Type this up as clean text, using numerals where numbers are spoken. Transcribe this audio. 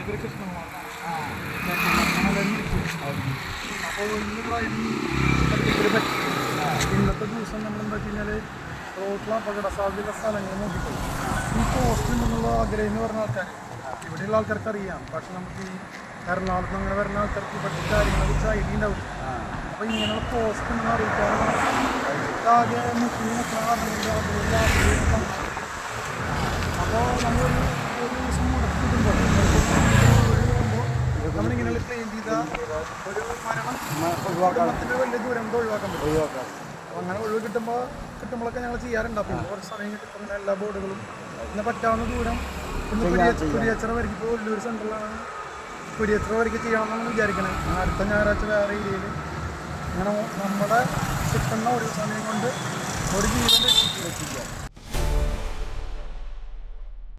ഇവർ കൃഷ്ണകുമാർ. ആ അപ്പോൾ ഇന്ന് ഡ്രൈവിംഗ് പറ്റി ഇന്നത്തെ ദിവസം നമ്മളെന്താ വെച്ച് കഴിഞ്ഞാൽ റോഡിലെ അപകട സാധ്യത സ്ഥലങ്ങൾ നോക്കിപ്പോയി. ഈ പോസ്റ്റ് എന്നുള്ള ആഗ്രഹം എന്ന് പറഞ്ഞ ആൾക്കാർ ഇവിടെയുള്ള ആൾക്കാർക്ക് അറിയാം. പക്ഷെ നമുക്ക് ഈ എറണാകുളത്ത് അങ്ങനെ വരുന്ന ആൾക്കാർക്ക് ഇവിടുത്തെ കാര്യങ്ങളെ കുറിച്ച് ഐഡിയ ഉണ്ടാവും. അപ്പോൾ ഇങ്ങനെയുള്ള പോസ്റ്റ് ഉണ്ടെന്ന് അറിയിക്കാനുള്ള ആകെ മുസ്ലിം അപ്പോൾ നമ്മളൊരു ദിവസം മുടക്കിടുമ്പോൾ നമ്മളിങ്ങനെയുള്ള ക്ലെയിം ചെയ്ത ഒരു മരണത്തിന് വലിയ ദുരന്തം ഒഴിവാക്കാൻ പറ്റും. അപ്പോൾ അങ്ങനെ ഒഴിവ് കിട്ടുമ്പോഴൊക്കെ ഞങ്ങൾ ചെയ്യാറുണ്ട്. അപ്പോൾ ഇന്ന് കുറച്ച് സമയം കിട്ടുന്ന എല്ലാ ബോർഡുകളും പിന്നെ പറ്റാവുന്ന ദൂരം ഇന്ന് കുരിയച്ചിറ വരയ്ക്ക് ഇപ്പോൾ വലിയൊരു സെൻറ്ററിലാണ് കുരിയച്ചിറ വരയ്ക്ക് ചെയ്യണമെന്നാണ് വിചാരിക്കണത്. അടുത്ത ഞായറാഴ്ച വേറെ ഏരിയയിൽ അങ്ങനെ നമ്മുടെ കിട്ടുന്ന ഒരു സമയം കൊണ്ട് ഒരു ജീവൻ രക്ഷിക്കുക.